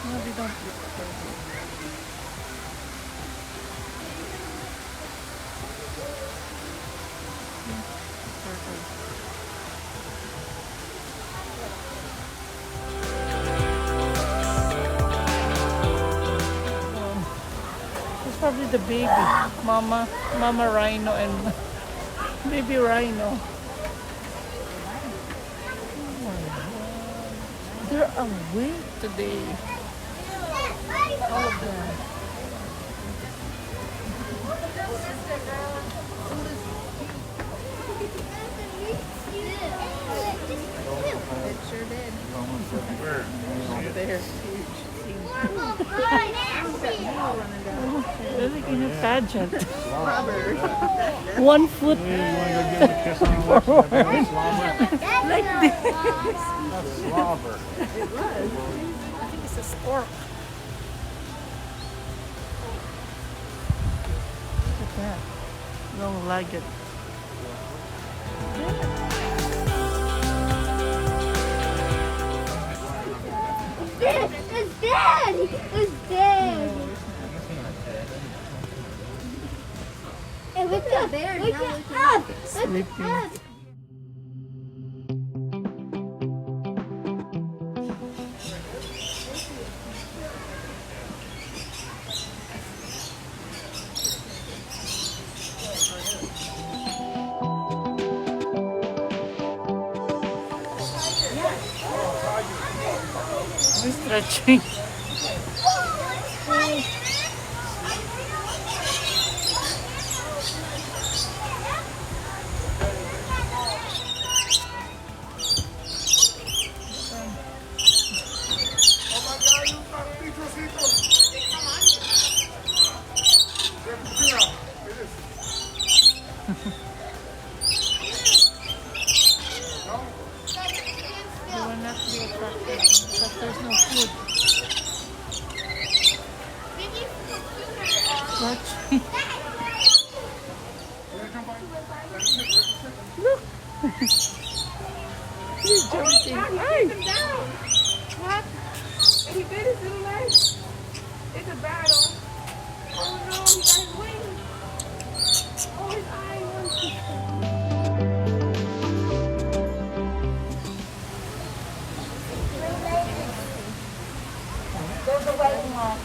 No, they don't eat turtle. Turtle. It's probably the baby. Mama Rhino and baby Rhino. They're awake today. All of them. It sure did. They're huge. They're like in a pageant. 1 foot forward. Like this. That's slobber. It was. I think it's a stork. Look at that. Long-legged. It's dead! It's dead! Hey, wake up! Wake up! Sleeping. Stretching. They will not be attracted because there's no food. Watch. Look. He's jumping. Hey. What? And he bit his little leg. It's a battle. Oh no, he got his wings. Oh, his eye wants to. There's a waiting line.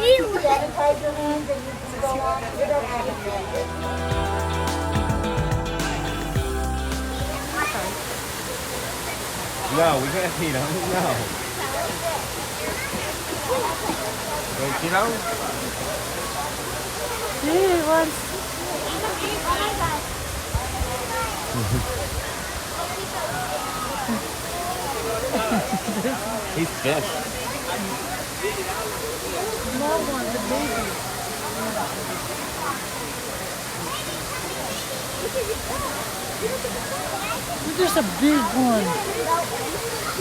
You gotta tie your hands and you can go on. You don't have to. No, we can't feed them. No. Don't you know? Hey, what's He's pissed. small one, the baby? There's a big one.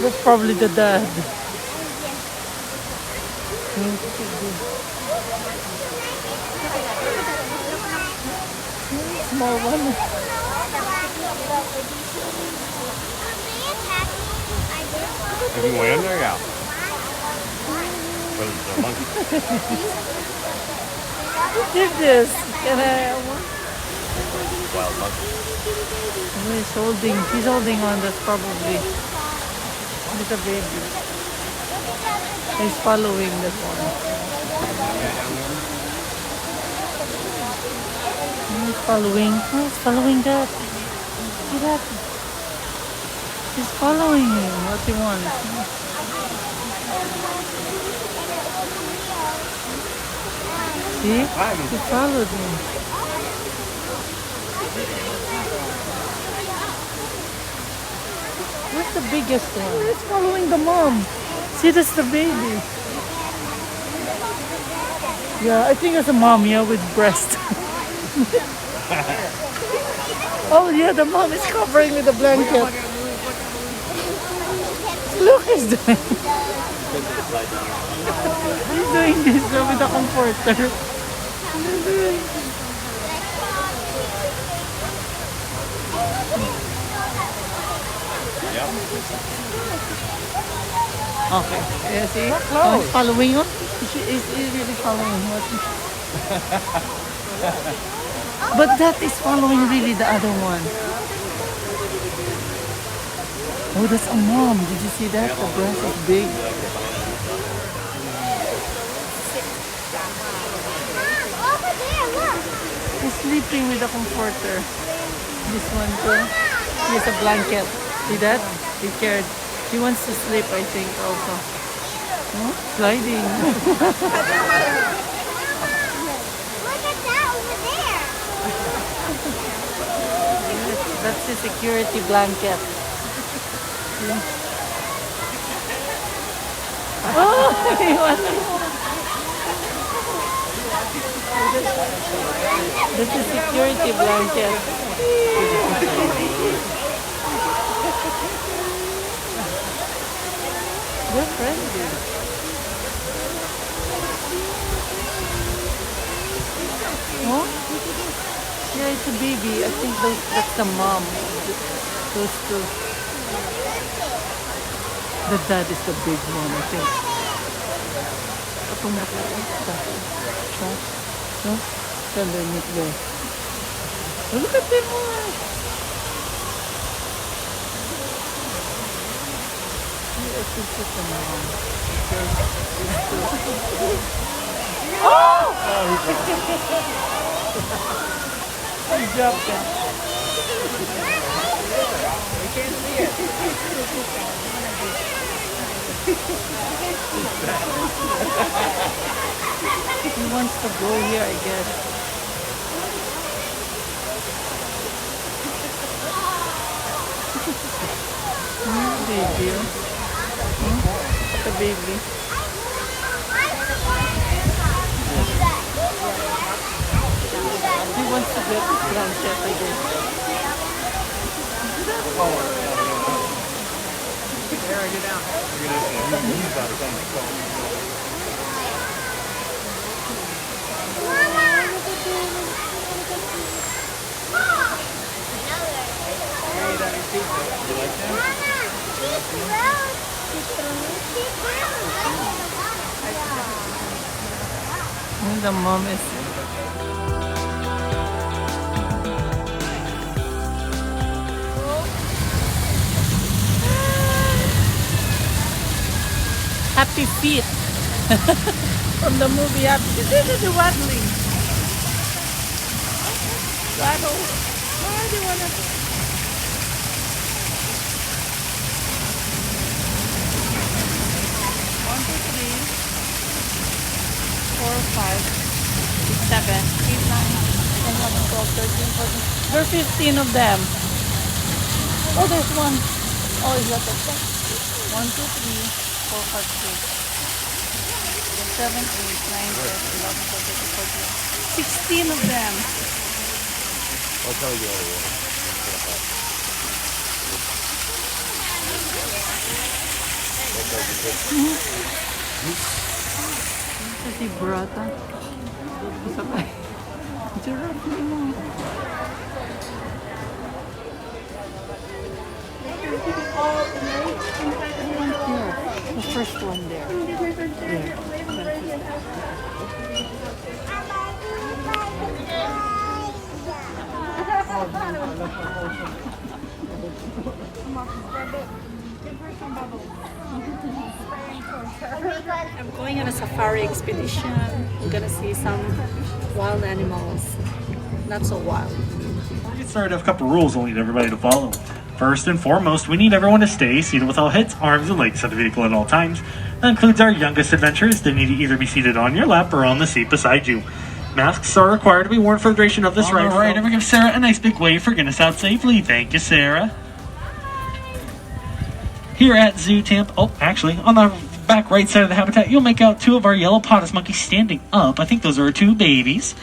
That's probably the dad. Small one. If you went in there, yeah. But it's a monkey. Who did this? Can I have one? Wild monkey. He's holding on. That's probably it's a baby. He's following that one. He's following. Oh, he's following that. See that? He's following him. What he wants. See? He followed him. What's the biggest one? He's following the mom. See, that's the baby. Yeah, I think it's a mom, yeah, with breast. Oh, yeah, the mom is covering with a blanket. Look, he's doing. He's doing this with a comforter. Yep. Okay. Yeah, see? Not Oh, close. he's following you? He's really following what? But that is following really the other one. Oh, that's a mom. Did you see that? The breast is big. Over there, look. He's sleeping with a comforter. This one too. He has a blanket. See that? He cared. He wants to sleep, I think, also. Oh, sliding. Look at that over there. That's the security blanket. Yeah. Oh, he wants That's a security blanket. They're friendly. Oh? Yeah, it's a baby. I think that's the mom. Those two. The dad is the big one, I think. Underneath there. Oh, look at them all. I think it's the mom. Oh! He dropped it. We can't see it. He wants to go here, I guess. Baby. The baby. He wants to get his blanket, I guess. There, get down. And the mom is Happy Feet from the movie Happy Feet. This is the waddling. Waddle. Why do you wanna? 1, 2, 3, 4, 5, 6, 7, 8, 9, 10, 11, 12, 13, 14. There are 15 of them. Oh, there's one. Oh, is that okay? 1, 2, 3, 4, 5, 6, 7, 8, 9, 10, 11, 12, 13, 14. 16 of them. I'll tell you all the Ito si Brata. Isa pa. Giraffe mo. The first one there. There. I'm going on a safari expedition. We're gonna see some wild animals. Not so wild. Before we get started, I have a couple rules I'll need everybody to follow. First and foremost, we need everyone to stay seated with all heads, arms, and legs of the vehicle at all times. That includes our youngest adventurers. They need to either be seated on your lap or on the seat beside you. Masks are required to be worn for the duration of this ride. All right, everyone give Sarah a nice big wave for getting us out safely. Thank you, Sarah. Here at Zoo Tampa, oh, actually, on the back right side of the habitat, you'll make out two of our yellow potus monkeys standing up. I think those are our two babies.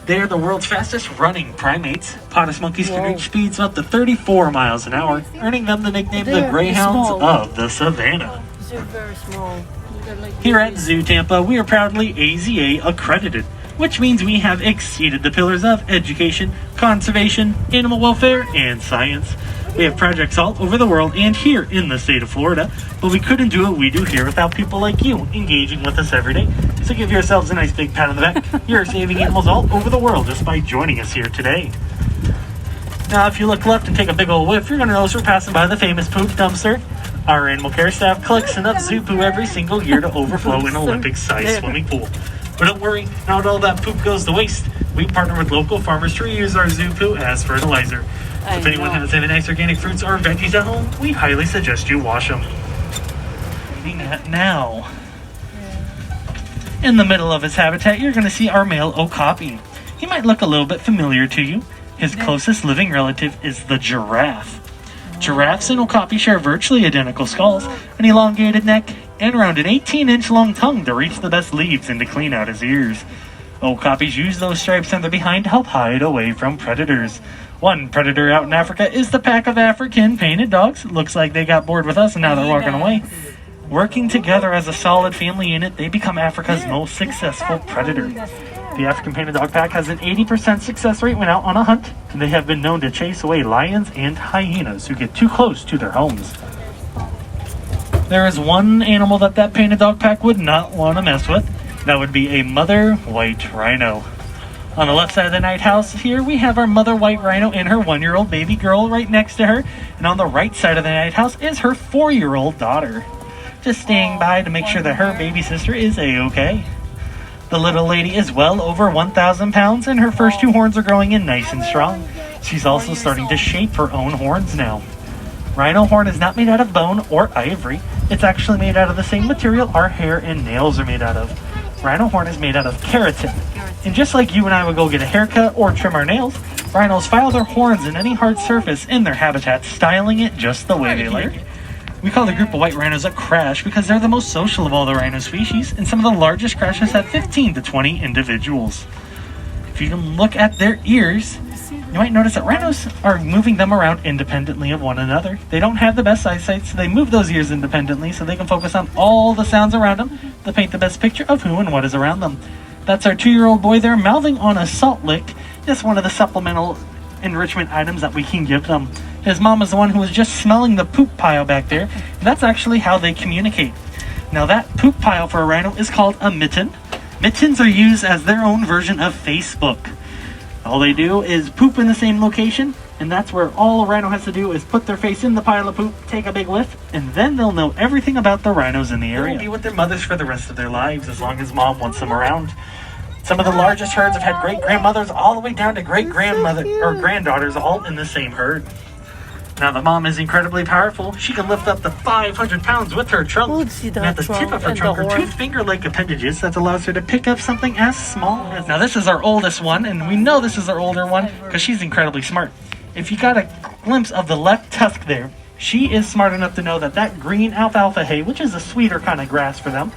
They are the world's fastest running primates. Potus monkeys can reach speeds of up to 34 miles an hour, earning them the nickname the Greyhounds of the Savannah. They're very small. They're like Here at Zoo Tampa, we are proudly AZA accredited, which means we have exceeded the pillars of education, conservation, animal welfare, and science. We have projects all over the world and here in the state of Florida, but we couldn't do what we do here without people like you engaging with us every day. So give yourselves a nice big pat on the back. You're saving animals all over the world just by joining us here today. Now, if you look left and take a big old whiff, you're going to notice we're passing by the famous poop dumpster. Our animal care staff collects enough zoo poo every single year to overflow an Olympic-sized swimming pool. But don't worry, not all that poop goes to waste. We partner with local farmers to reuse our zoo poo as fertilizer. So if anyone has any nice organic fruits or veggies at home, we highly suggest you wash them. Eating that now. In the middle of his habitat, you're going to see our male okapi. He might look a little bit familiar to you. His closest living relative is the giraffe. Giraffes and okapi share virtually identical skulls, an elongated neck, and around an 18-inch long tongue to reach the best leaves and to clean out his ears. Okapis use those stripes on their behind to help hide away from predators. One predator out in Africa is the pack of African painted dogs. Looks like they got bored with us and now they're walking away. Working together as a solid family unit, they become Africa's most successful predator. The African painted dog pack has an 80% success rate when out on a hunt, and they have been known to chase away lions and hyenas who get too close to their homes. There is one animal that painted dog pack would not want to mess with. That would be a mother white rhino. On the left side of the night house here, we have our mother white rhino and her 1-year-old baby girl right next to her. And on the right side of the night house is her 4-year-old daughter. Just staying by to make sure that her baby sister is a-okay. The little lady is well over 1,000 pounds and her first 2 horns are growing in nice and strong. She's also starting to shape her own horns now. Rhino horn is not made out of bone or ivory. It's actually made out of the same material our hair and nails are made out of. Rhino horn is made out of keratin. And just like you and I would go get a haircut or trim our nails, rhinos file their horns in any hard surface in their habitat, styling it just the way they like. We call the group of white rhinos a crash because they're the most social of all the rhino species, and some of the largest crashes have 15 to 20 individuals. If you can look at their ears, you might notice that rhinos are moving them around independently of one another. They don't have the best eyesight, so they move those ears independently so they can focus on all the sounds around them to paint the best picture of who and what is around them. That's our 2-year-old boy there mouthing on a salt lick, just one of the supplemental enrichment items that we can give them. His mom is the one who was just smelling the poop pile back there, and that's actually how they communicate. Now that poop pile for a rhino is called a mitten. Mittens are used as their own version of Facebook. All they do is poop in the same location, and that's where all a rhino has to do is put their face in the pile of poop, take a big whiff, and then they'll know everything about the rhinos in the area. They'll be with their mothers for the rest of their lives as long as mom wants them around. Some of the largest herds have had great-grandmothers all the way down to great-grandmother or granddaughters all in the same herd. Now the mom is incredibly powerful. She can lift up to 500 pounds with her trunk. And at the tip of her trunk are 2 finger-like appendages that allows her to pick up something as small as... Now this is our oldest one, and we know this is our older one because she's incredibly smart. If you got a glimpse of the left tusk there, she is smart enough to know that that green alfalfa hay, which is a sweeter kind of grass for them,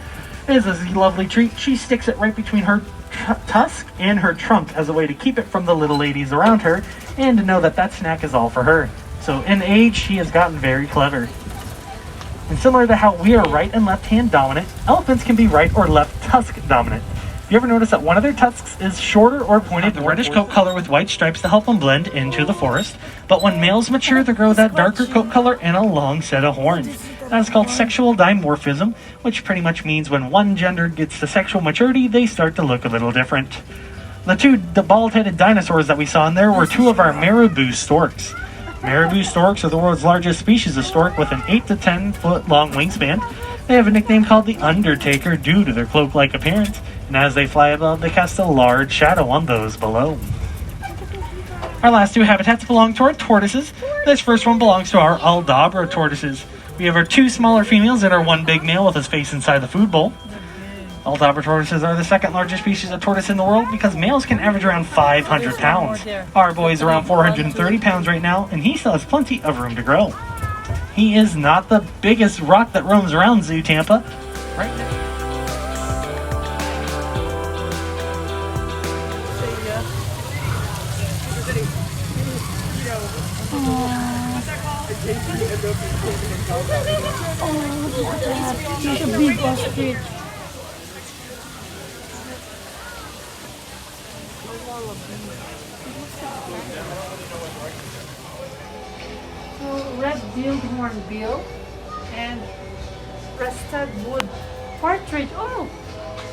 is a lovely treat. She sticks it right between her tusk and her trunk as a way to keep it from the little ladies around her and to know that that snack is all for her. So in age, she has gotten very clever. And similar to how we are right and left hand dominant, elephants can be right or left tusk dominant. You ever notice that one of their tusks is shorter or pointed? The reddish coat color with white stripes to help them blend into the forest. But when males mature, they grow that darker coat color and a long set of horns. That is called sexual dimorphism, which pretty much means when one gender gets to sexual maturity, they start to look a little different. The bald-headed dinosaurs that we saw in there were 2 of our Marabou Storks. Marabou Storks are the world's largest species of stork with an 8 to 10 foot long wingspan. They have a nickname called the Undertaker due to their cloak-like appearance, and as they fly above, they cast a large shadow on those below. Our last 2 habitats belong to our tortoises. This first one belongs to our Aldabra tortoises. We have our 2 smaller females and our 1 big male with his face inside the food bowl. Aldabra tortoises are the 2nd largest species of tortoise in the world because males can average around 500 pounds. Our boy is around 430 pounds right now, and he still has plenty of room to grow. He is not the biggest rock that roams around Zoo Tampa. Right now. He's a big ostrich. beautiful red-billed hornbill and breasted wood partridge. Oh,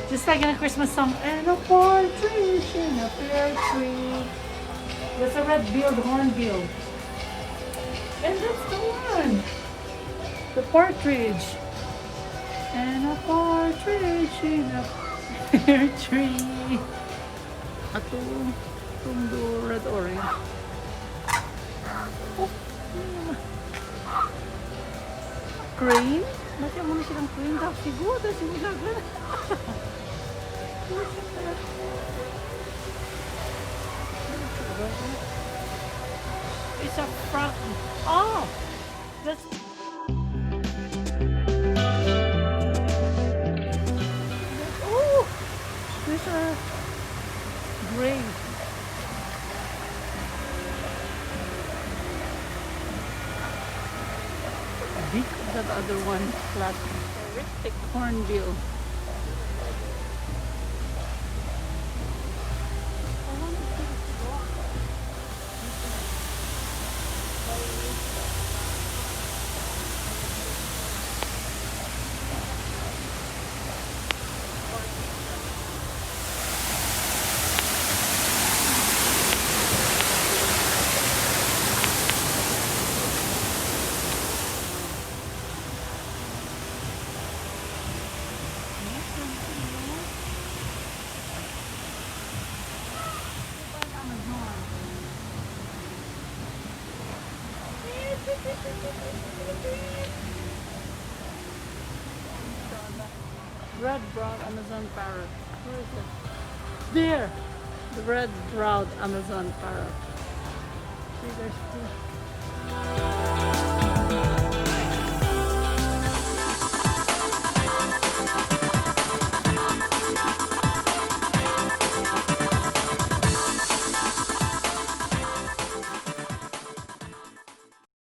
just like in a Christmas song. And a partridge in a pear tree. That's a red-billed hornbill. And that's the one. The partridge. And a partridge in a pear tree. Ato, itong red-orange. Oh, crane? Bakit mo na silang crane? Dahil siguro, dahil siguro gagawin. It's a frog. Oh! That's... Oh! There's a gray. Big that other one, flat. Terrific hornbill. Red-browed Amazon parrot. Where is it? There! The red-browed Amazon parrot. See, there's two.